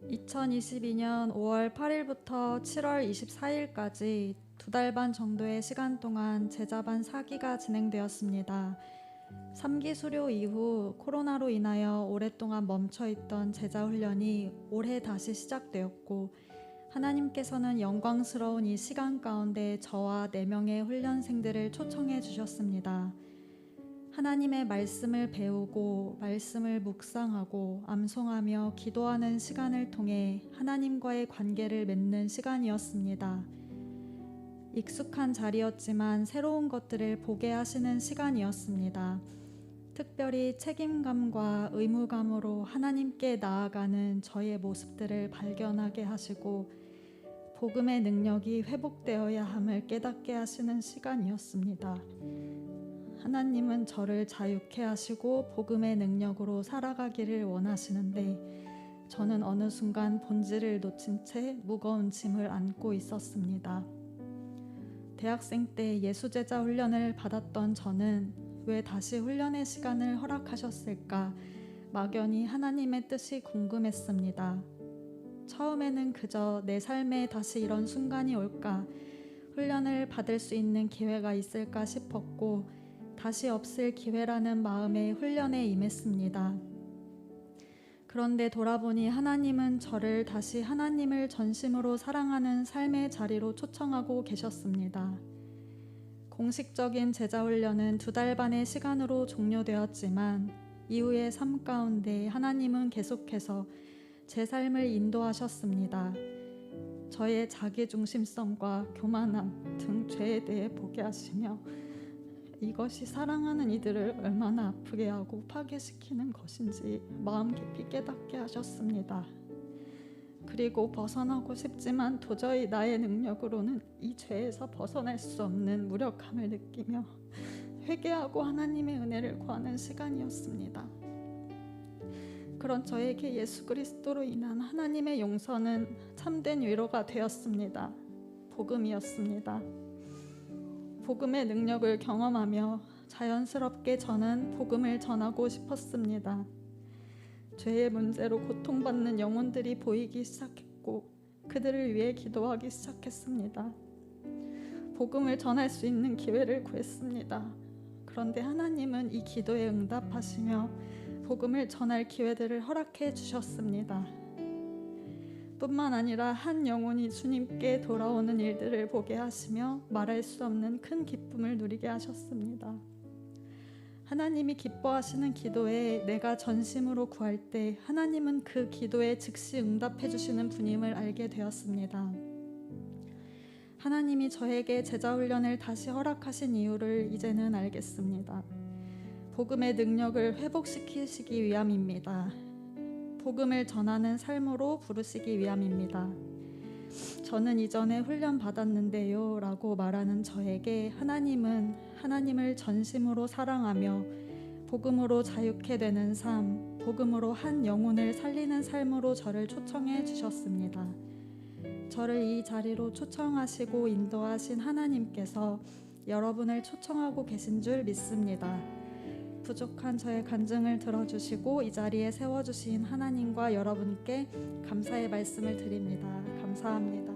2022년 5월 8일부터 7월 24일까지 2달 반 정도의 시간 동안 제자반 4기가 진행되었습니다. 3기 수료 이후 코로나로 인하여 오랫동안 멈춰있던 제자 훈련이 올해 다시 시작되었고, 하나님께서는 영광스러운 이 시간 가운데 저와 4명의 훈련생들을 초청해 주셨습니다. 하나님의 말씀을 배우고 말씀을 묵상하고 암송하며 기도하는 시간을 통해 하나님과의 관계를 맺는 시간이었습니다. 익숙한 자리였지만 새로운 것들을 보게 하시는 시간이었습니다. 특별히 책임감과 의무감으로 하나님께 나아가는 저의 모습들을 발견하게 하시고 복음의 능력이 회복되어야 함을 깨닫게 하시는 시간이었습니다. 하나님은 저를 자유케 하시고 복음의 능력으로 살아가기를 원하시는데 저는 어느 순간 본질을 놓친 채 무거운 짐을 안고 있었습니다. 대학생 때 예수제자 훈련을 받았던 저는 왜 다시 훈련의 시간을 허락하셨을까 막연히 하나님의 뜻이 궁금했습니다. 처음에는 그저 내 삶에 다시 이런 순간이 올까, 훈련을 받을 수 있는 기회가 있을까 싶었고 다시 없을 기회라는 마음에 훈련에 임했습니다. 그런데 돌아보니 하나님은 저를 다시 하나님을 전심으로 사랑하는 삶의 자리로 초청하고 계셨습니다. 공식적인 제자 훈련은 2달 반의 시간으로 종료되었지만 이후의 삶 가운데 하나님은 계속해서 제 삶을 인도하셨습니다. 저의 자기중심성과 교만함 등 죄에 대해 보게 하시며 이것이 사랑하는 이들을 얼마나 아프게 하고 파괴시키는 것인지 마음 깊이 깨닫게 하셨습니다. 그리고 벗어나고 싶지만 도저히 나의 능력으로는 이 죄에서 벗어날 수 없는 무력함을 느끼며 회개하고 하나님의 은혜를 구하는 시간이었습니다. 그런 저에게 예수 그리스도로 인한 하나님의 용서는 참된 위로가 되었습니다. 복음이었습니다. 복음의 능력을 경험하며 자연스럽게 저는 복음을 전하고 싶었습니다. 죄의 문제로 고통받는 영혼들이 보이기 시작했고 그들을 위해 기도하기 시작했습니다. 복음을 전할 수 있는 기회를 구했습니다. 그런데 하나님은 이 기도에 응답하시며 복음을 전할 기회들을 허락해 주셨습니다. 뿐만 아니라 한 영혼이 주님께 돌아오는 일들을 보게 하시며 말할 수 없는 큰 기쁨을 누리게 하셨습니다. 하나님이 기뻐하시는 기도에 내가 전심으로 구할 때 하나님은 그 기도에 즉시 응답해 주시는 분임을 알게 되었습니다. 하나님이 저에게 제자 훈련을 다시 허락하신 이유를 이제는 알겠습니다. 복음의 능력을 회복시키시기 위함입니다. 복음을 전하는 삶으로 부르시기 위함입니다. 저는 이전에 훈련 받았는데요 라고 말하는 저에게 하나님은 하나님을 전심으로 사랑하며 복음으로 자유케 되는 삶, 복음으로 한 영혼을 살리는 삶으로 저를 초청해 주셨습니다. 저를 이 자리로 초청하시고 인도하신 하나님께서 여러분을 초청하고 계신 줄 믿습니다. 부족한 저의 간증을 들어주시고 이 자리에 세워주신 하나님과 여러분께 감사의 말씀을 드립니다. 감사합니다.